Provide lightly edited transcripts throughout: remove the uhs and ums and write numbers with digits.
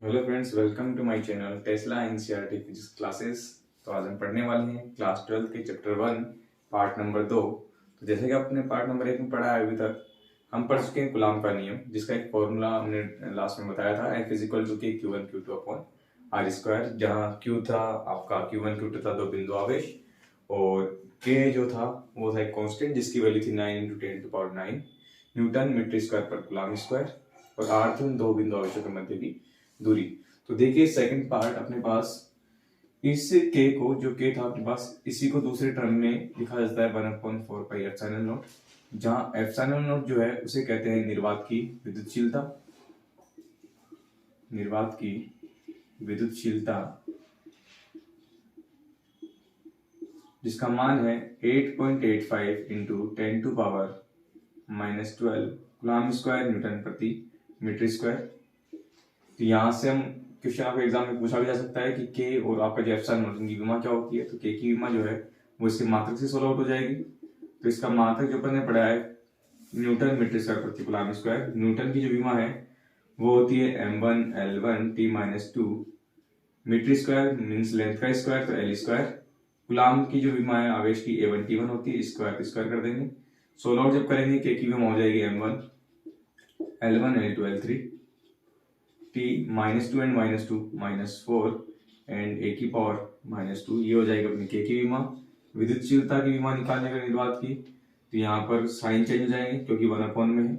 Hello friends, welcome to my channel Tesla NCERT physics classes. तो आज हम पढ़ने वाले हैं क्लास 12 के चैप्टर 1 पार्ट नंबर 2। तो जैसे कि आपने पार्ट नंबर 1 में पढ़ा है, अभी तक हम पढ़ चुके हैं कूलॉम का नियम, जिसका एक फॉर्मूला हमने लास्ट में बताया था, F इक्वल टू के Q1 Q2 upon R square, जहाँ Q था आपका Q1 Q2 था दो बिंदु आवेश, और K जो था वो था एक कांस्टेंट जिसकी वैल्यू थी 9 × 10⁹ न्यूटन मीटर स्क्वायर पर कूलॉम स्क्वायर, और R थे दो बिंदु आवेशों के मध्य की दूरी। तो देखिए सेकंड पार्ट अपने पास, इस के को, जो के था अपने पास, इसी को दूसरे टर्म में लिखा जाता है 1/4 पाई एप्सिलॉन नॉट, जहां एप्सिलॉन नॉट जो है उसे कहते हैं निर्वात की विद्युतशीलता। निर्वात की विद्युतशीलता जिसका मान है 8.85 इंटू 10⁻⁻12 कूलॉम स्क्वायर न्यूटन प्रति मीटर स्क्वायर। तो यहाँ से हम क्वेश्चन आपको एग्जाम में पूछा भी जा सकता है कि के और आपका जो एप्सिलॉन नॉट, इनकी विमा क्या होती है। तो के की विमा जो है वो इसके मात्रक से सोल्व आउट हो जाएगी। तो इसका मात्रक जो अपन ने पढ़ा है न्यूटन मीटर स्क्वायर प्रति कूलॉम स्क्वायर। न्यूटन की जो विमा है वो होती है m1L1T-2 metre square means length का स्क्वायर, तो L स्क्वायर। कूलॉम की जो विमा है आवेश की A1T1 होती है, स्क्वायर स्क्वायर कर देंगे। सोल्व आउट जब करेंगे के की विमा हो जाएगी m1L1L2L3 t -2 and -2 -4 and a की पावर -2। ये हो जाएगी अपनी के की विमा। विद्युतशीलता की विमा निकालने का निर्वात की, तो यहाँ पर साइन चेंज हो जाएंगे क्योंकि 1/, में है,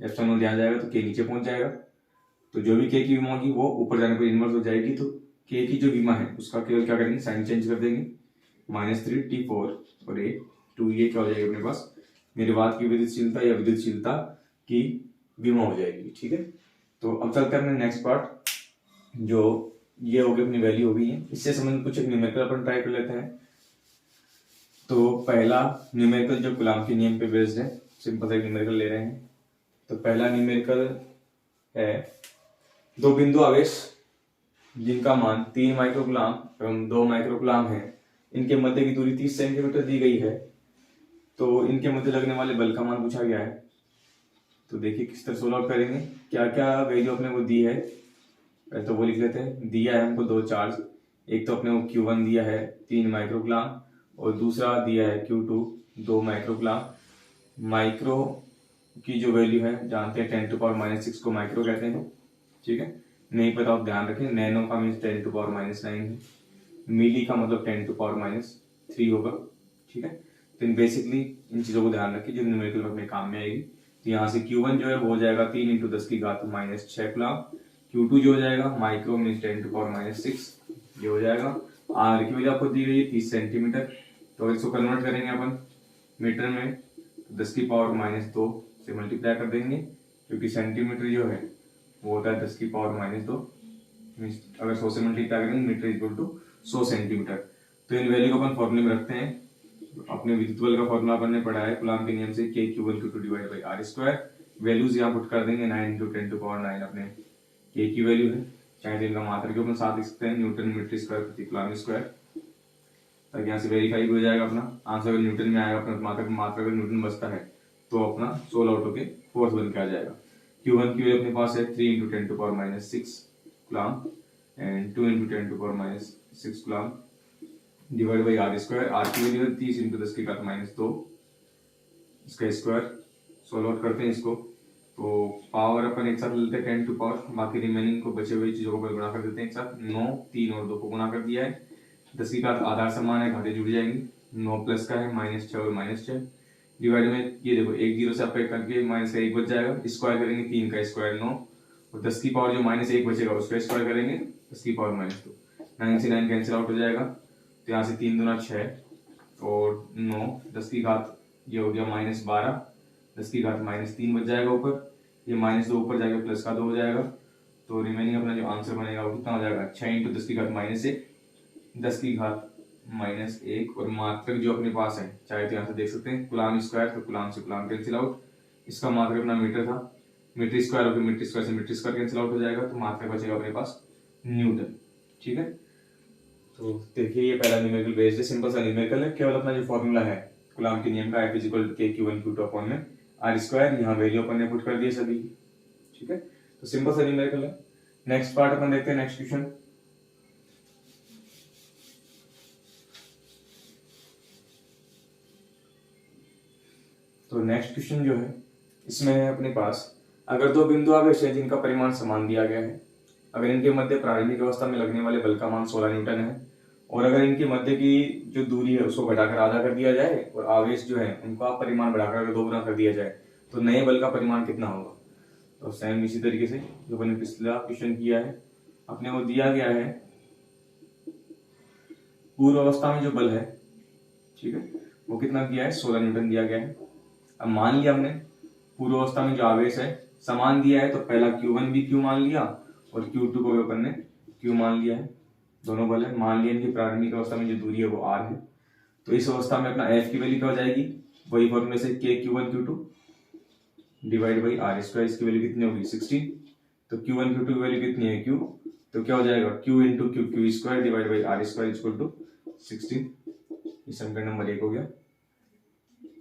एप्सिलॉन ध्यान जाएगा तो के नीचे पहुंच जाएगा। तो जो भी के की विमा होगी वो ऊपर जाने पर इन्वर्स हो जाएगी। तो के की जो विमा है उसका केवल क्या करेंगे, साइन चेंज कर देंगे, -3t4 और a2। ये क्या हो जाएगा अपने पास, निर्वात की विद्युतशीलता या विद्युतशीलता की विमा हो जाएगी। ठीक है, तो अब चलते हैं अपने नेक्स्ट पार्ट, जो ये होगी अपनी वैल्यू हो गई है। इससे संबंधित कुछ एक न्यूमेरिकल अपन ट्राई कर लेते हैं। तो पहला न्यूमेरिकल जो कूलॉम के नियम पे बेस्ड है, सिंपल एक न्यूमेरिकल ले रहे हैं। तो पहला न्यूमेरिकल है दो बिंदु आवेश जिनका मान 3 माइक्रोकूलॉम एवं 2 माइक्रोकूलॉम है, इनके मध्य की दूरी 30 सेंटीमीटर दी गई है। तो इनके मध्य लगने वाले बल का मान पूछा गया है। तो देखिए किस तरह सोल्व आउट करेंगे, क्या क्या वैल्यू अपने को दी है। पहले तो वो लिख लेते हैं। दिया है हमको दो चार्ज, एक तो अपने को Q1 दिया है 3 माइक्रोकूलॉम और दूसरा दिया है Q2 2 माइक्रोकूलॉम। माइक्रो की जो वैल्यू है जानते हैं 10⁻⁻6 को माइक्रो कहते हैं। ठीक है, नहीं पता आप ध्यान रखें। नैनो का मीन्स 10⁻⁹ है, मिली का मतलब 10⁻³ होगा। ठीक है, तो इन बेसिकली इन चीज़ों को ध्यान रखिए जो न्यूमेरिकल अपने काम में आएगी। तो यहाँ से Q1 जो है वो हो जाएगा 3 × 10⁻⁻6 कूलॉम। Q2 जो हो जाएगा माइक्रो मीन्स 10⁻⁶ ये हो जाएगा। आर की वैल्यू आपको दी गई है 30 सेंटीमीटर। तो इसको कन्वर्ट करेंगे अपन मीटर में, 10⁻⁻2 से मल्टीप्लाई कर देंगे, क्योंकि सेंटीमीटर जो है वो होता है 10⁻⁻2। मीन्स अगर 100 से मल्टीप्लाई करेंगे मीटर इक्वल टू 100 सेंटीमीटर। तो इन वैल्यू को अपन फॉर्मूले में रखते हैं। अपने विद्युत बल का फॉर्मूला अपन ने पढ़ा है कूलॉम के नियम से, के Q1 Q2 divide by R square. Values यहाँ पुट कर देंगे, 9 × 10⁹ अपने के की वैल्यू है, चाहे तो इनका मात्रक जो अपन साथ लिख सकते हैं न्यूटन मीटर स्क्वायर प्रति कूलॉम स्क्वायर, ताकि यहाँ से वेरीफाई हो जाएगा अपना आंसर। अगर न्यूटन में आएगा अपना मात्रक अगर न्यूटन बचता है तो अपना सोल्व आउट होके फोर्थ बन के आ जाएगा। Q1 की वैल्यू अपने पास है 3 × 10⁻⁶ Coulomb and 2 × 10⁻⁶ Coulomb divide by R square. R की वैल्यू है 30 × 10⁻², इसका स्क्वायर। सोल्व आउट करते हैं इसको, तो पावर अपन एक साथ लेते हैं 10 टू पावर, बाकी रिमेनिंग को बचे हुए चीजों को गुणा कर देते हैं एक साथ। 9 3 और 2 को गुणा कर दिया है, 10 की घात आधार समान है, घातें जुड़ जाएंगी। 9 प्लस का है -6 और -6 डिवाइड में ये देखो एक जीरो से आप करके माइनस का 1 बच जाएगा। स्क्वायर करेंगे 3 का स्क्वायर 9 और 10 की पावर जो -1 बचेगा उसका स्क्वायर करेंगे 10 की पावर -2। 9 से 9 कैंसिल आउट हो जाएगा, तो यहाँ से 3 दूना 6 और 9 10 की घात ये हो गया -12, 10 की घात -3 बच जाएगा ऊपर, ये -2 ऊपर जाएगा प्लस का 2 हो जाएगा। तो रिमेनिंग अपना जो आंसर बनेगा वो कितना हो जाएगा 6 × 10 की घात -1, 10 की घात -1 और मात्रक जो अपने पास है, चाहे तो यहाँ से देख सकते हैं कूलॉम स्क्वायर, तो कूलॉम से कूलॉम कैंसिल आउट। इसका मात्रक अपना मीटर था, मीटर स्क्वायर होकर मीटर स्क्वायर से मीटर स्क्वायर कैंसिल आउट हो जाएगा, तो मात्रक बचेगा अपने पास न्यूटन। ठीक है, तो देखिए ये पहला न्यूमेरिकल बेस्ड है, सिंपल सा न्यूमेरिकल है। केवल अपना जो फॉर्मूला है कूलॉम के नियम का, F इक्वल टू के Q1 Q2 अपॉन में R स्क्वायर, यहाँ वैल्यू अपन ने पुट कर दिया सभी। ठीक है, तो सिंपल सा न्यूमेरिकल है। नेक्स्ट पार्ट अपन देखते हैं, नेक्स्ट क्वेश्चन। तो नेक्स्ट क्वेश्चन जो है इसमें है अपने पास, अगर दो बिंदु आवेश है जिनका परिमाण समान दिया गया है, अगर इनके मध्य प्रारंभिक अवस्था में लगने वाले बल का मान 16 न्यूटन है, और अगर इनके मध्य की जो दूरी है उसको घटाकर आधा कर दिया जाए और आवेश जो है उनका परिमाण बढ़ाकर 2 गुना कर दिया जाए, तो नए बल का परिमाण कितना होगा। तो सेम इसी तरीके से जो मैंने पिछला क्वेश्चन किया है, अपने को दिया गया है पूर्व अवस्था में जो बल है, ठीक है, वो कितना दिया है, 16 न्यूटन दिया गया है। अब मान लिया हमने पूर्व अवस्था में जो आवेश है समान दिया है, तो पहला Q1 भी Q मान लिया और Q2 को भी अपन ने Q मान लिया है, दोनों बल है। मान लिया इनकी प्रारंभिक अवस्था में जो दूरी है वो R है, तो इस अवस्था में अपना F की वैल्यू क्या हो जाएगी, वही फॉर्मूले से KQ1 Q2 divide by R square, इसकी वैल्यू कितनी होगी 16। तो Q1 Q2 की वैल्यू कितनी है Q, तो क्या हो जाएगा Q into Q square divide by R square equal to 16। इस समीकरण नंबर 1 हो गया।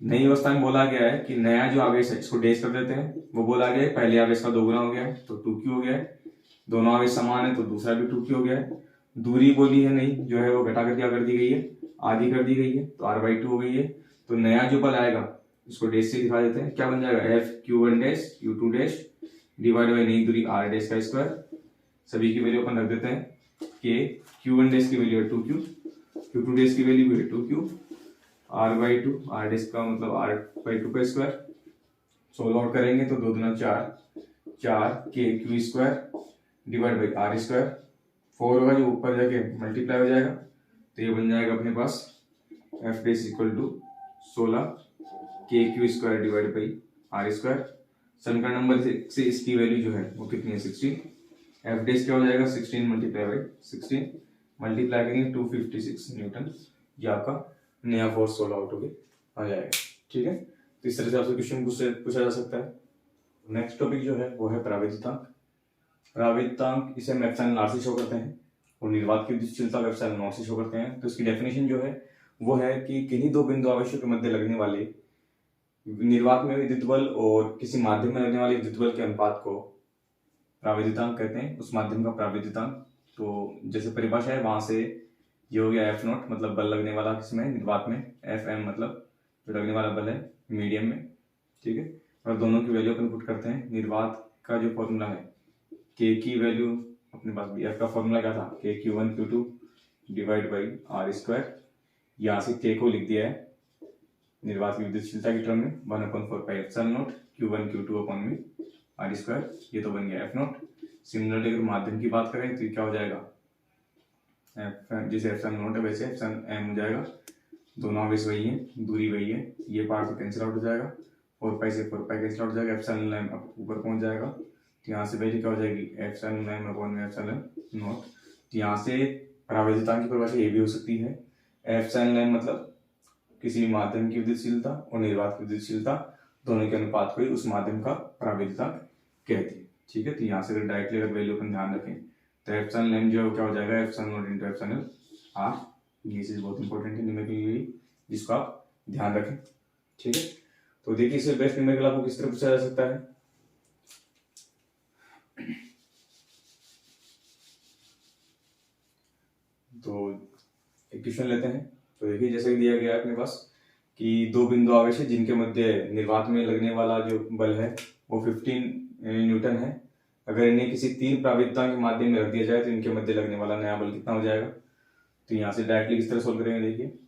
नई अवस्था में बोला गया है कि नया जो आवेश है इसको डैश कर देते हैं, वो बोला गया है पहले आवेश का 2 गुना हो गया है तो 2Q हो गया है, दोनों आवेश समान है तो दूसरा भी 2Q हो गया है। दूरी बोली है नहीं, जो है वो घटा कर क्या कर दी गई है, आधी कर दी गई है, तो R/2 हो गई है। तो नया जो बल आएगा इसको डैश से दिखा देते हैं, क्या बन जाएगा FQ1 dash Q2 dash divide by नई दूरी R डैश का स्क्वायर। सभी की वैल्यू अपन रख देते हैं कि Q1 डैश की वैल्यू है 2Q, Q2 डैश की वैल्यू भी है 2Q, R/2, R डैश का मतलब R/2 का स्क्वायर। सोल्व आउट करेंगे तो 2 दूना 4, 4Q square divide by R square. 4 होगा जो ऊपर जाके मल्टीप्लाई हो जाएगा, तो ये बन जाएगा अपने पास F dash equal to 16KQ square divide by R square. समीकरण नंबर से इसकी वैल्यू जो है वो कितनी है 16। F डैश क्या हो जाएगा 16 मल्टीप्लाई बाई 16, मल्टीप्लाई करेंगे 256 न्यूटन, ये आपका नया फोर्स सोल्व आउट होके आ जाएगा। ठीक है, तो इस तरह से आपसे क्वेश्चन पूछा जा सकता है। नेक्स्ट टॉपिक जो है वो है प्रावेदितांक। प्रावेदितांक इसे हम एप्सिलॉन आर से शो करते हैं और निर्वात की विद्युतशीलता को एप्सिलॉन नॉट से शो करते हैं। तो इसकी डेफिनेशन जो है वो है कि किन्हीं दो बिंदु आवेशों के मध्य लगने वाले निर्वात में विद्युत बल और किसी माध्यम में लगने वाले विद्युत बल के अनुपात को प्रावेदितांक कहते हैं, उस माध्यम का प्रावेदितांक। तो जैसे परिभाषा है वहां से ये हो गया F0 मतलब बल लगने वाला किसमें, निर्वात में, FM मतलब जो लगने वाला बल है मीडियम में। ठीक है, और दोनों की वैल्यू अपन पुट करते हैं। निर्वात का जो फॉर्मूला है K की वैल्यू अपने पास भी, F का फॉर्मूला क्या था KQ1 Q2 divide by R square. यहाँ से K को लिख दिया है निर्वात की विद्युतशीलता की टर्म में 1/4πε0 Q1 Q2 अपॉन में R स्क्वायर, ये तो बन गया F0। सिमिलरली अगर माध्यम की बात करें तो क्या हो जाएगा, जैसे एप्सिलॉन है वैसे एप्सिलॉन m हो जाएगा, दोनों आवेश वही है, दूरी वही है, ये पार्ट तो कैंसिल आउट हो जाएगा, 4π से 4π कैंसिल आउट हो जाएगा, एप्सिलॉन m ऊपर पहुंच जाएगा, तो यहाँ से वैल्यू क्या हो जाएगी एप्सिलॉन m अपॉन में एप्सिलॉन नॉट। तो यहाँ से प्रावेदितांक की परिभाषा ये भी हो सकती है, एप्सिलॉन m मतलब किसी भी माध्यम की विद्युतशीलता और निर्वात की विद्युतशीलता दोनों के अनुपात को ही उस माध्यम का प्रावेदितांक कहते हैं। ठीक है, तो यहाँ से डायरेक्टली अगर वैल्यू अपन ध्यान रखें तो एप्सिलॉन m जो क्या हो जाएगा epsilon not into epsilon r। ये चीज बहुत इंपॉर्टेंट है न्यूमेरिकल के लिए, जिसको आप ध्यान रखें। ठीक है, तो देखिए इससे बेस्ट न्यूमेरिकल आपको किस तरह पूछा जा सकता है। तो एक क्वेश्चन लेते हैं। तो देखिए जैसे कि दिया गया है अपने पास कि दो बिंदु आवेश है जिनके मध्य निर्वात में लगने वाला जो बल है वो 15 न्यूटन है। अगर इन्हें किसी 3 प्रावेदितांक के माध्यम में रख दिया जाए तो इनके मध्य लगने वाला नया बल कितना हो जाएगा। तो यहाँ से डायरेक्टली किस तरह सोल्व करेंगे, देखिए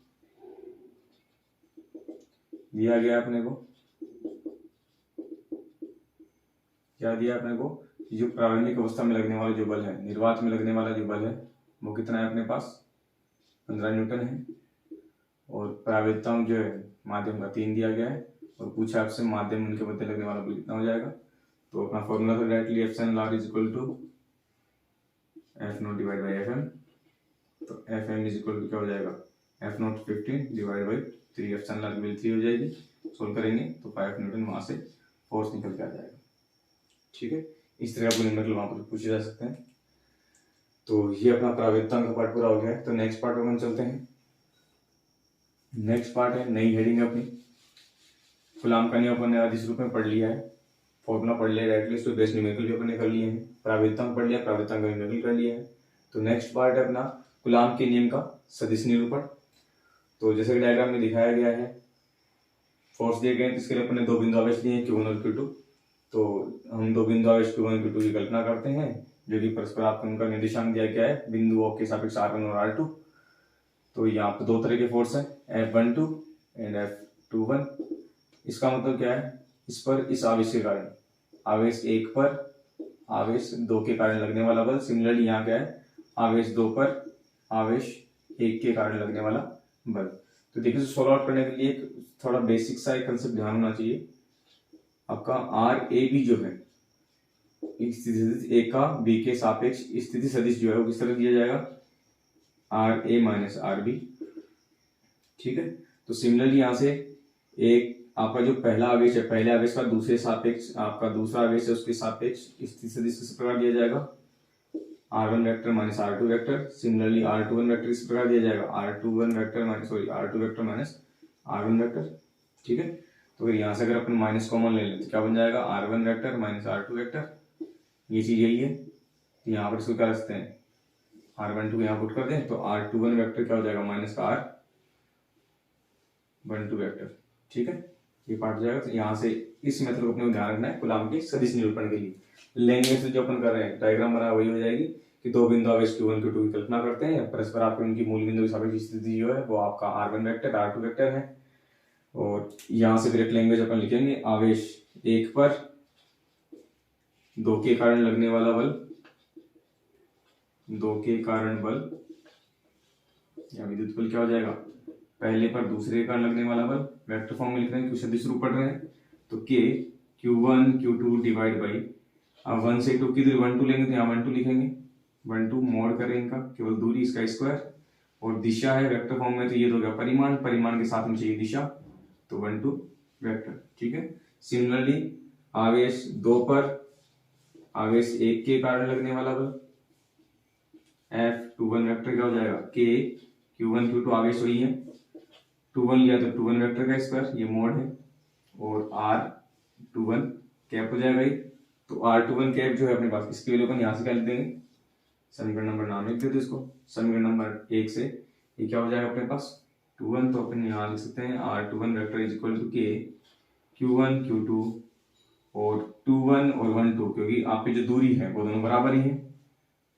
दिया गया अपने को, क्या दिया अपने को, जो प्रारंभिक अवस्था में लगने वाला जो बल है, निर्वात में लगने वाला जो बल है वो कितना है अपने पास 15 न्यूटन है, और प्रावेदितांक जो है माध्यम का 3 दिया गया है, और पूछा आपसे माध्यम उनके मध्य लगने वाला बल कितना हो जाएगा। तो अपना फॉर्मूला था directly epsilon r is equal to F0 divide by FM। तो FM इज इक्वल टू क्या हो जाएगा F0 15 divide by 3, epsilon r की वैल्यू 3 हो जाएगी। सोल्व करेंगे तो 5 न्यूटन वहां से फोर्स निकल के आ जाएगा। ठीक है, इस तरह आपको न्यूमेरिकल वहां पर पूछे जा सकते हैं। तो ये अपना प्रावेदितांक का पार्ट पूरा हो गया है। तो नेक्स्ट पार्ट में चलते हैं। नेक्स्ट पार्ट है नई हेडिंग अपनी, कूलाम का नियम अपन ने अधिक रूप में पढ़ लिया है, फॉर्मूला पढ़ लिया डायरेक्टली, इसको बेस न्यूमेरिकल भी अपने कर लिए हैं, प्रावृत्तांक पढ़ लिया, प्रावृत्तांक का न्यूमेरिकल कर लिया है। तो नेक्स्ट पार्ट है अपना कूलाम के नियम का सदिश निरूपण। तो जैसे कि डायग्राम में दिखाया गया है, फोर्स दिए गए, इसके लिए अपने दो बिंदु आवेश लिए हैं Q1 और Q2। तो हम दो बिंदु आवेश Q1 और Q2 की कल्पना करते हैं, जो कि परस्पर आपको उनका निर्देशांक दिया गया है बिंदुओं के सापेक्ष R1 और R2। तो यहाँ पे दो तरह के फोर्स है, F12 एंड F21। इसका मतलब क्या है, इस पर इस आवेश के कारण, आवेश 1 पर आवेश 2 के कारण लगने वाला बल। सिमिलरली यहाँ क्या है, आवेश 2 पर आवेश 1 के कारण लगने वाला बल। तो देखिए सोल्व आउट करने के लिए एक थोड़ा बेसिक सा एक कंसेप्ट ध्यान होना चाहिए। आपका आर ए बी जो है, स्थिति सदिश ए का बी के सापेक्ष स्थिति सदिश जो है वो किस तरह दिया जाएगा, R A minus R B. ठीक है, तो सिमिलरली यहाँ से एक आपका जो पहला आवेश है, पहले आवेश का दूसरे सापेक्ष आपका दूसरा आवेश है उसके सापेक्ष स्थिति सदिश किस प्रकार दिया जाएगा, R1 vector minus R2 vector. Similarly R21 vector इस प्रकार दिया जाएगा, R2 vector minus R1 vector. ठीक है, तो फिर यहाँ से अगर अपन माइनस कॉमन ले लें तो क्या बन जाएगा, R1 vector minus R2 vector. ये चीज यही है, तो यहाँ पर इसको क्या रखते हैं, R12 यहाँ पुट कर दें तो R21 वेक्टर क्या हो जाएगा, माइनस का R12 वेक्टर। ठीक है, ये पार्ट हो जाएगा। तो यहाँ से इस मेथड को अपने ध्यान रखना है कूलाम के सदिश निरूपण के लिए। लैंग्वेज से जो अपन कर रहे हैं डायग्राम बना वही हो जाएगी कि दो बिंदु आवेश Q1 Q2 की कल्पना करते हैं, परस्पर आपके उनकी मूल बिंदु की सापेक्ष स्थिति जो है वो आपका R1 वेक्टर R2 वेक्टर है। और यहाँ से फिर एक लैंग्वेज अपन लिखेंगे, आवेश 1 पर 2 के कारण लगने वाला बल, 2 के कारण बल या विद्युत बल क्या हो जाएगा, पहले पर दूसरे के कारण लगने वाला बल। वेक्टर फॉर्म में लिख रहे हैं, क्यों सदिश रूप पढ़ रहे हैं, तो K Q1 Q2 divide by, अब 1 से 2 की दूरी 1 2 लेंगे तो यहाँ 1 2 लिखेंगे, 1 2 मोड करें इनका, केवल दूरी इसका स्क्वायर, और दिशा है वेक्टर फॉर्म में तो ये हो गया परिमाण, परिमाण के साथ में चाहिए दिशा, तो 1 2 वेक्टर। ठीक है, सिमिलरली आवेश 2 पर आवेश 1 के कारण लगने वाला बल, F21 वेक्टर क्या हो जाएगा, K Q1 Q2 आवेश वही है, 2 1 लिया तो 2 1 वेक्टर का स्क्वायर, ये मोड है, और R21 कैप हो जाएगा ये। तो R21 कैप जो है अपने पास, इसकी वैल्यू अपन यहाँ से क्या लिख देंगे, समीकरण नंबर नाम लिख देते इसको, समीकरण नंबर 1 से ये क्या हो जाएगा अपने पास 2 1, तो अपन यहाँ लिख सकते हैं R21 vector is equal to K Q1 Q2 और 2 1 और 1 2, क्योंकि आपकी जो दूरी है वो दोनों बराबर ही है,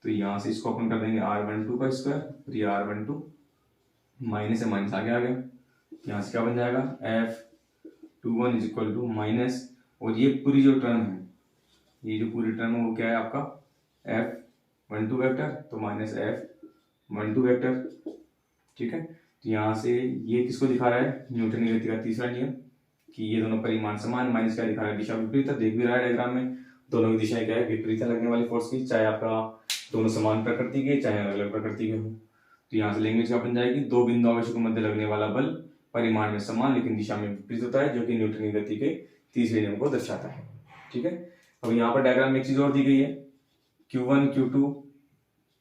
तो यहाँ से इसको अपन कर देंगे R12 का स्क्वायर, फिर ये R12 माइनस है, माइनस आगे आ गया, यहाँ से क्या बन जाएगा F21 is equal to minus, और ये पूरी जो टर्म है, ये जो पूरी टर्म है वो क्या है आपका F12 वेक्टर, तो माइनस F12 वेक्टर। ठीक है, तो यहाँ से ये किसको दिखा रहा है, न्यूटन की गति का तीसरा नियम, कि ये दोनों परिमाण समान, माइनस क्या दिखा रहा है, दिशा विपरीत। देख भी रहा है डायग्राम में, दोनों की दिशाएं क्या है, विपरीत लगने वाली फोर्स की, चाहे आपका दोनों समान प्रकृति के चाहे अलग अलग प्रकृति के हो। तो यहाँ से लैंग्वेज क्या बन जाएगी, दो बिंदु आवेशों के मध्य लगने वाला बल परिमाण में समान लेकिन दिशा में विपरीत होता है, जो कि न्यूटन की गति के तीसरे नियम को दर्शाता है। ठीक है, अब यहाँ पर डायग्राम में एक चीज और दी गई है, Q1 Q2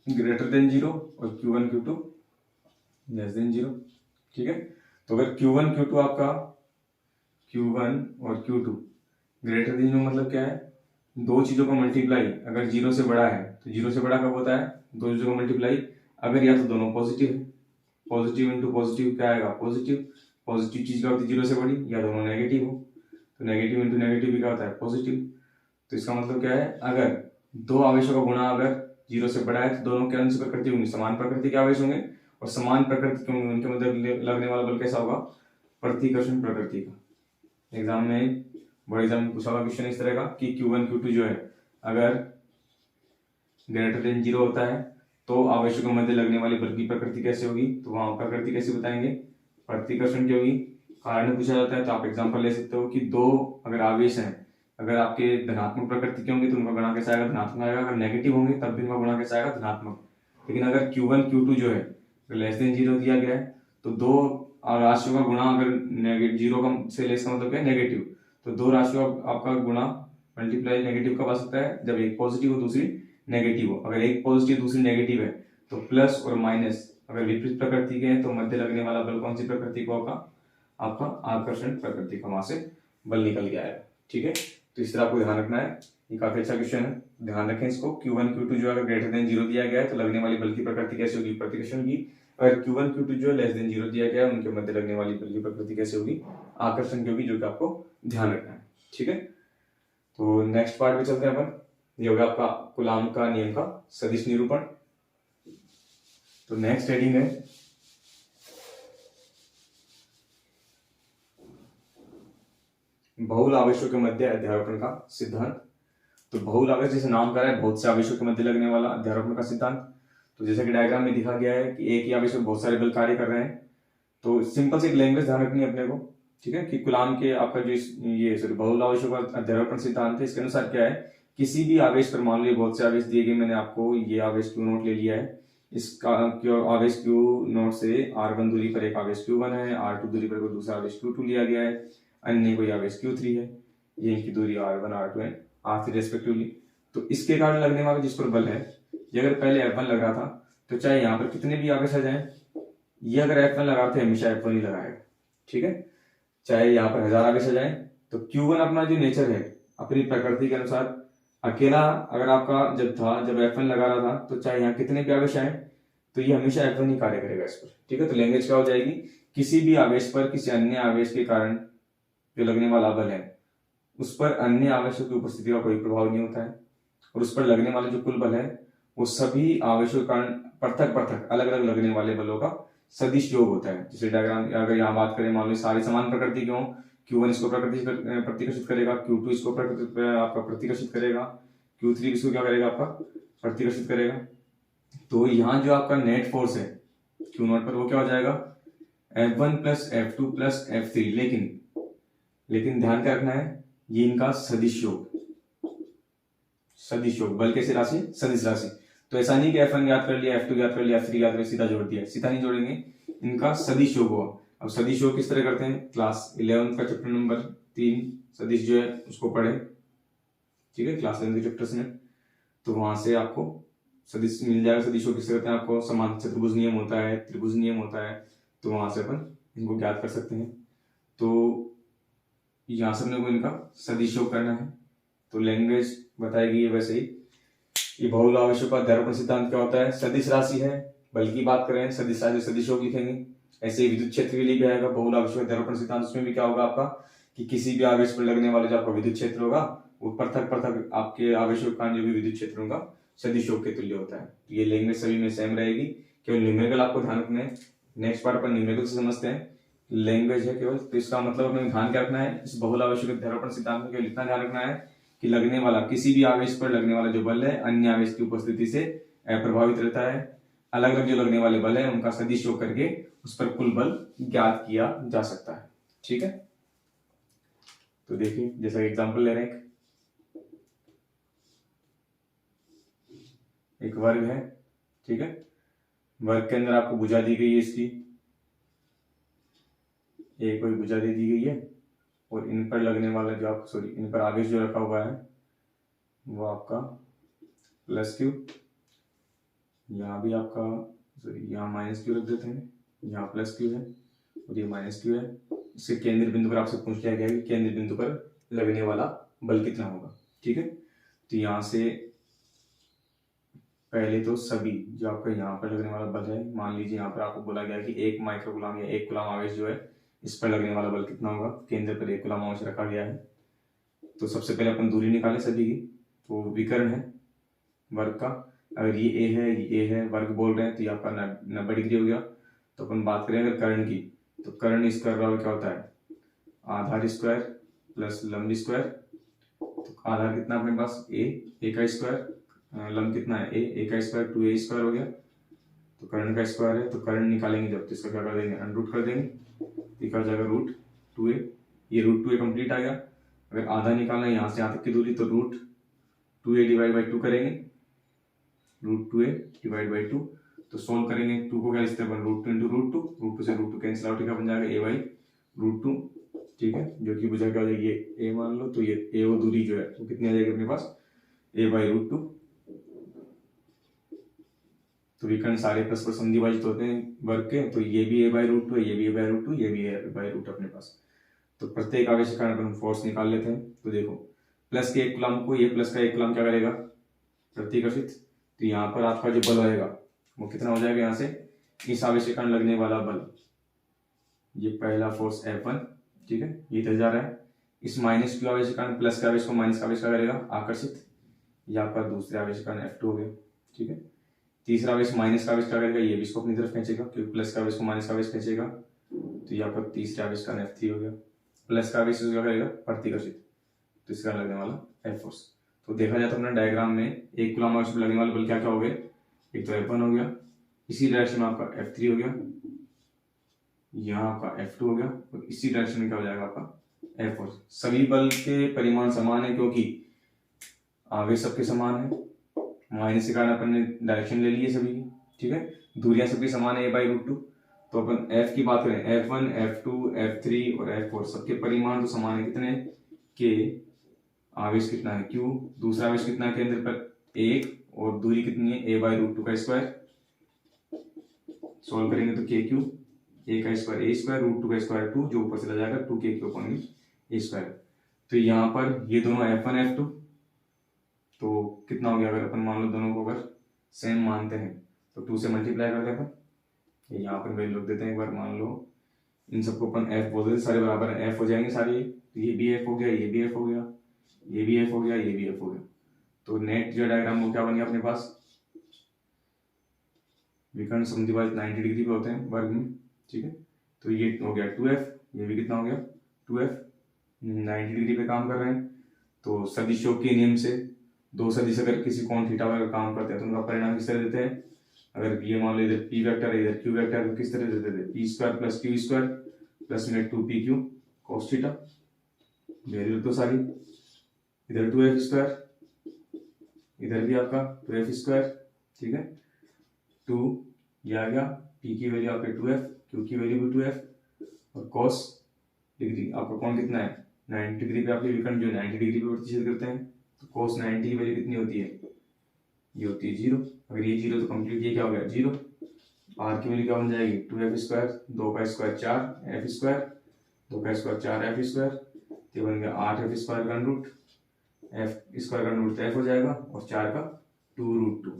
ग्रेटर देन 0 और Q1 Q2 लेस देन 0। ठीक है, तो अगर Q1 Q2 आपका Q1 और Q2 ग्रेटर देन 0 मतलब क्या है, दो चीजों का मल्टीप्लाई अगर 0 से बड़ा है, तो 0 से बड़ा कब होता है, दो चीजों का मल्टीप्लाई अगर या तो दोनों पॉजिटिव है, पॉजिटिव इंटू पॉजिटिव क्या आएगा पॉजिटिव, पॉजिटिव चीज क्या होती है 0 से बड़ी, या दोनों नेगेटिव हो तो नेगेटिव इंटू नेगेटिव भी क्या होता है पॉजिटिव। तो इसका मतलब क्या है, अगर दो आवेशों का गुणा अगर 0 से बड़ा है तो दोनों क्या अंश प्रकृति होंगी, समान प्रकृति के आवेश होंगे, और समान प्रकृति के होंगे, उनके मध्य लगने वाला बल कैसा होगा, प्रतिकर्षण प्रकृति का। एग्जाम में बड़े एग्जाम में पूछा हुआ क्वेश्चन इस तरह का कि Q1 Q2 जो है अगर ग्रेटर देन 0 होता है तो आवेशों के मध्य लगने वाली बल की प्रकृति कैसे होगी, तो वहां प्रकृति कैसे बताएंगे, प्रतिकर्षण की होगी। कारण पूछा जाता है तो आप एग्जांपल ले सकते हो कि दो अगर आवेश हैं, अगर आपके धनात्मक प्रकृति के होंगे तो उनका गुणा कैसा आएगा, धनात्मक आएगा, अगर नेगेटिव होंगे तब भी उनका गुणा कैसा आएगा, धनात्मक। लेकिन अगर Q1 Q2 जो है लेस देन 0 दिया गया है तो दो राशियों का गुणा अगर 0 का से लेस का मतलब क्या है नेगेटिव, तो दो राशियों का आपका गुणा मल्टीप्लाई नेगेटिव कब आ सकता है, जब एक पॉजिटिव हो दूसरी नेगेटिव हो। अगर एक पॉजिटिव दूसरी नेगेटिव है तो प्लस और माइनस अगर विपरीत प्रकृति के हैं तो मध्य लगने वाला बल कौन सी प्रकृति को होगा, आपका आकर्षण प्रकृति का, वहां से बल निकल के आएगा। ठीक है, तो इस तरह आपको ध्यान रखना है। ये काफी अच्छा क्वेश्चन है, ध्यान रखें इसको। Q1 Q2 जो अगर ग्रेटर देन 0 दिया गया है तो लगने वाली बल की प्रकृति कैसे होगी, प्रतिकर्षण की। अगर Q1 Q2 जो लेस देन 0 दिया गया है उनके मध्य लगने वाली बल की प्रकृति कैसे होगी, आकर्षण की होगी, जो कि आपको ध्यान रखना है। ठीक है, तो नेक्स्ट पार्ट में चलते हैं अपन। ये होगा आपका कूलाम का नियम का सदिश निरूपण। तो नेक्स्ट हेडिंग है बहुल आवेशों के मध्य अध्यारोपण का सिद्धांत। तो बहुल आवेश जैसे नाम कर रहा है, बहुत से आवेशों के मध्य लगने वाला अध्यारोपण का सिद्धांत। तो जैसे कि डायग्राम में दिखा गया है कि एक ही आवेश में बहुत सारे बल कार्य कर रहे हैं। तो सिंपल से एक लैंग्वेज ध्यान रखनी है अपने को। ठीक है, कि कूलाम के आपका जो ये बहुल आवेशों का अध्यारोपण सिद्धांत है, इसके अनुसार क्या है, किसी भी आवेश पर, मान लो बहुत से आवेश दिए गए, मैंने आपको ये आवेश Q0 ले लिया है, इसका आवेश Q0 से R1 दूरी पर एक आवेश Q1 है, R2 दूरी पर कोई दूसरा आवेश Q2 लिया गया है, अन्य कोई आवेश Q3 है, ये इनकी दूरी R1 R2 and R3 respectively. तो इसके कारण लगने वाला जिस पर बल है, ये अगर पहले F1 लग रहा था तो चाहे यहाँ पर कितने भी आवेश आ जाए, ये अगर F1 लगाते हैं हमेशा F1 ही लगाएगा। ठीक है, चाहे यहाँ पर 1000 आवेश आ जाए तो Q1 अपना जो नेचर है अपनी प्रकृति के अनुसार अकेला, अगर आपका जब F1 लगा रहा था तो चाहे यहाँ कितने भी आवेश आए तो ये हमेशा F1 ही कार्य करेगा इस पर। ठीक है, तो लैंग्वेज क्या हो जाएगी, किसी भी आवेश पर किसी अन्य आवेश के कारण जो लगने वाला बल है उस पर अन्य आवेशों की उपस्थिति का कोई प्रभाव नहीं होता है, और उस पर लगने वाले जो कुल बल है वो सभी आवेशों के कारण पृथक पृथक अलग अलग लगने वाले बलों का सदिश योग होता है। जैसे डायग्राम अगर यहाँ बात करें, मान लो सारे समान प्रकृति के हों, Q1 इसको प्रतिकर्षित करेगा, Q2 इसको आपका प्रतिकर्षित करेगा, Q3 इसको क्या करेगा, आपका प्रतिकर्षित करेगा। तो यहाँ जो आपका नेट फोर्स है Q0 पर वो क्या हो जाएगा, F1 plus F2 plus F3। लेकिन ध्यान क्या रखना है, ये इनका सदिश योग, बल कैसी राशि, सदिश राशि। तो ऐसा नहीं कि F1 याद कर लिया, F2 याद कर लिया, F3 याद कर लिया, सीधा जोड़ दिया, सीधा नहीं जोड़ेंगे, इनका सदिश योग हुआ। अब सदिश योग किस तरह करते हैं, क्लास 11 का चैप्टर नंबर 3 सदिश जो है उसको पढ़े। ठीक है, क्लास 11 के चैप्टर्स में, तो वहां से आपको सदिश मिल जाएगा। सदिश योग किस तरह करते हैं, आपको समान चतुर्भुज नियम होता है, त्रिभुज नियम होता है, तो वहां से अपन इनको ज्ञात कर सकते हैं। तो यहाँ से अपने को इनका सदिश योग करना है, तो लैंग्वेज बताएगी ये वैसे ही। ये बहुल आवेशों का अध्यारोपण सिद्धांत क्या होता है, सदिश राशि है, बल की बात करें सदिश राशि सदिश योग लिखेंगे। ऐसे ही विद्युत क्षेत्र के लिए भी आएगा बहुल आवेशों का अध्यारोपण सिद्धांत, उसमें भी क्या होगा आपका, कि किसी भी आवेश पर लगने वाले जो आपका विद्युत क्षेत्र होगा वो पृथक पृथक आपके आवेशों का जो भी विद्युत क्षेत्र होगा सदिश योग के तुल्य होता है। ये लैंग्वेज सभी में सेम रहेगी, केवल न्यूमेरिकल आपको ध्यान रखना है। नेक्स्ट पार्ट अपन न्यूमेरिकल से समझते हैं, लैंग्वेज है केवल। तो इसका मतलब हमें ध्यान क्या रखना है, इस बहुल आवेशों के अध्यारोपण सिद्धांत में केवल इतना ध्यान रखना है कि लगने वाला किसी भी आवेश पर लगने वाला जो बल है अन्य आवेश की उपस्थिति से प्रभावित रहता है। अलग अलग जो लगने वाले बल है उनका सदिश योग करके उस पर कुल बल ज्ञात किया जा सकता है। ठीक है, तो देखिए जैसा एग्जांपल ले रहे हैं, एक वर्ग है। ठीक है, वर्ग के अंदर आपको भुजा दी गई है, इसकी एक कोई भुजा दे दी गई है, और इन पर लगने वाला जो आप इन पर आवेश जो रखा हुआ है वो आपका प्लस Q, यहाँ भी आपका यहाँ माइनस Q रख देते हैं, यहाँ प्लस Q है और ये माइनस Q है। इसके केंद्र बिंदु पर आपसे पूछ लिया गया कि केंद्र बिंदु पर लगने वाला बल कितना होगा। ठीक है, तो यहाँ से पहले तो सभी जो आपका यहाँ पर लगने वाला बल है, मान लीजिए यहाँ पर आपको बोला गया कि 1 माइक्रो कूलम या 1 कूलम आवेश जो है इस पर लगने वाला बल कितना होगा, केंद्र पर 1 कूलम आवेश रखा गया है। तो सबसे पहले अपन दूरी निकालें सभी की, तो विकर्ण है वर्ग का, अगर ये ए है वर्ग बोल रहे हैं तो ये आपका 90 डिग्री हो गया। तो अपन बात करें अगर कर्ण की, तो कर्ण स्क्वायर बराबर क्या होता है, आधार स्क्वायर प्लस लंब स्क्वायर। तो आधार कितना अपने पास ए का स्क्वायर, लंब कितना है ए का स्क्वायर 2a स्क्वायर हो गया। तो कर्ण का स्क्वायर है, तो कर्ण निकालेंगे जब तो इसका क्या कर देंगे, अंडरूट कर देंगे, तो क्या हो जाएगा √2a। ये √2a कंप्लीट आ गया। अगर आधा निकालना है यहाँ से यहाँ तक की दूरी, तो √2a डिवाइड बाई 2 करेंगे, √2a डिवाइड बाई 2। तो सोल्व करेंगे, 2 को क्या लिखते हैं अपन, √2 इंटू √2 से √2 कैंसिल आउट, बन जाएगा a बाई √2। ठीक है, जो कि बुझा क्या हो जाएगी, ये a मान लो, तो ये a वो दूरी जो है वो कितनी आ जाएगी अपने पास, a बाई √2। तो विकर्ण सारे प्लस पर संधिभाजित होते हैं वर्ग के, तो ये भी a बाई √2 है, ये भी a बाई √2, ये भी a बाई √2 अपने पास। तो प्रत्येक आवेश के कारण अपन फोर्स निकाल लेते हैं। तो देखो प्लस के 1 कूलम को ये प्लस का 1 कूलम क्या करेगा, प्रतिकर्षित। तो यहाँ पर आपका जो बल होएगा वो कितना हो जाएगा, यहाँ से इस आवेश के कारण लगने वाला बल, ये पहला फोर्स F1, ठीक है, ये इधर जा रहा है। इस माइनस क्यू आवेश के कारण प्लस के आवेश को माइनस का आवेश क्या करेगा, आकर्षित। यहाँ पर दूसरे आवेश के कारण F2 हो गया, ठीक है। तीसरा आवेश माइनस का आवेश क्या करेगा, ये भी इसको अपनी तरफ खींचेगा, क्योंकि प्लस का आवेश को माइनस का आवेश खींचेगा। तो यहाँ पर तीसरे आवेश का F3 हो गया, प्लस का आवेश क्या करेगा, प्रतिकर्षित। तो इसका लगने वाला F फोर्स। तो देखा जाए तो अपना डायग्राम में 1 कूलम आवेश पर लगने वाला बल क्या क्या हो गए, एक तो F1 हो गया, इसी डायरेक्शन में आपका F3 हो गया, यहाँ आपका F2 हो गया, और इसी डायरेक्शन में क्या हो जाएगा आपका F फोर्स। सभी बल के परिमाण समान है क्योंकि आवेश सबके समान है, माइनस के कारण अपन ने डायरेक्शन ले ली है सभी की, ठीक है। दूरियां सबकी समान है a/√2। तो अपन F की बात करें, F1, F2, F3 और F4 सबके परिमाण तो समान है, कितने के, आवेश कितना है Q, दूसरा आवेश कितना है केंद्र पर 1, और दूरी कितनी है a/√2 का स्क्वायर। सॉल्व करेंगे तो KQ, a का स्क्वायर a स्क्वायर, √2 का स्क्वायर 2, जो ऊपर चला जाएगा 2KQ अपॉन a स्क्वायर। तो यहाँ पर ये दोनों F1 F2 तो कितना हो गया, अगर अपन मान लो दोनों को अगर सेम मानते हैं तो 2 से मल्टीप्लाई कर देते हैं, यहाँ पर वैल्यू रख देते हैं एक बार, मान लो इन सबको अपन F बोल देते, सारे बराबर F हो जाएंगे सारे, तो ये भी F हो गया, ये भी F हो गया, ये भी F हो गया, ये भी F हो गया। तो नेट जो डायग्राम वो क्या बन गया अपने पास, विकर्ण समद्विभाजित 90 डिग्री पे होते हैं वर्ग में, ठीक है। तो ये हो गया 2F, ये भी कितना हो गया 2F, 90 डिग्री पे काम कर रहे हैं। तो सदिशों के नियम से दो सदिश अगर किसी कोण थीटा पर काम करते हैं तो उनका परिणाम किस तरह देते हैं, अगर ये मान लो इधर P वेक्टर है इधर Q वेक्टर, तो किस तरह देते थे, P² + Q² प्लस में 2PQ cos थीटा, वैल्यू तो सारी, इधर 2F², इधर भी आपका 2F², ठीक है। 2 ये आ गया, P की वैल्यू आपके 2F, Q की वैल्यू भी 2F, और cos डिग्री आपका कोण कितना है 90 डिग्री पे, आपके विकर्ण जो 90 डिग्री पे प्रतिच्छेद करते हैं, तो cos 90 की वैल्यू कितनी होती है, ये होती है 0। अगर ये 0 तो कंप्लीट ये क्या हो गया 0। R की वैल्यू क्या बन जाएगी 2F², 2 का स्क्वायर 4F², 2 का स्क्वायर 4F², ये बन गया 8F² का रूट, F² का रूट तो F हो जाएगा, और 4 का 2√2।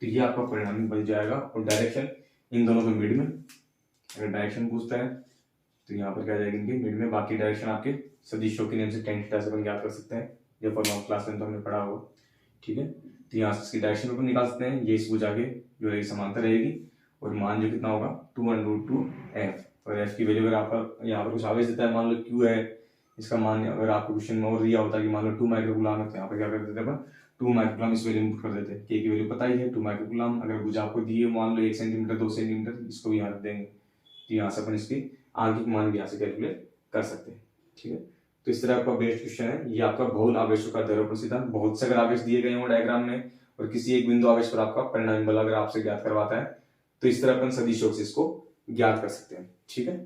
तो ये आपका परिणामी बन जाएगा, और डायरेक्शन इन दोनों के मिड में, अगर डायरेक्शन पूछता है तो यहाँ पर क्या जाएगी इनके मिड में। बाकी डायरेक्शन आपके सदिशों के नियम से tan थीटा से अपन ज्ञात कर सकते हैं, ये फॉर्मूला क्लास में तो हमने पढ़ा होगा, ठीक है। तो यहाँ से इसकी डायरेक्शन अपन निकाल सकते हैं, ये इस भुजा के जो रहेगी समांतर रहेगी, और मान जो कितना होगा 2√2F, और F की वैल्यू अगर आपका यहाँ पर कुछ आवेश देता है, मान लो Q है, इसका मान अगर आपको क्वेश्चन में और दिया होता है कि मान लो 2 माइक्रोकूलम है, तो यहाँ पर क्या कर देते हैं अपन 2 माइक्रोकूलम इस वैल्यू इनपुट कर देते हैं, K की वैल्यू पता ही है 2 माइक्रोकूलम। अगर भुजा आपको दी है मान लो 1 सेंटीमीटर 2 सेंटीमीटर, इसको भी यहाँ रख देंगे, तो यहाँ से अपन इसकी आगे के मान भी यहाँ से कैलकुलेट कर सकते हैं, ठीक है। तो इस तरह आपका बेस्ट क्वेश्चन है ये आपका बहुल आवेशों का ध्रुवण सिद्धांत। बहुत से अगर आवेश दिए गए हो डायग्राम में, और किसी एक बिंदु आवेश पर आपका परिणामी बल अगर आपसे ज्ञात करवाता है, तो इस तरह अपन सदिशों से इसको ज्ञात कर सकते हैं, ठीक है।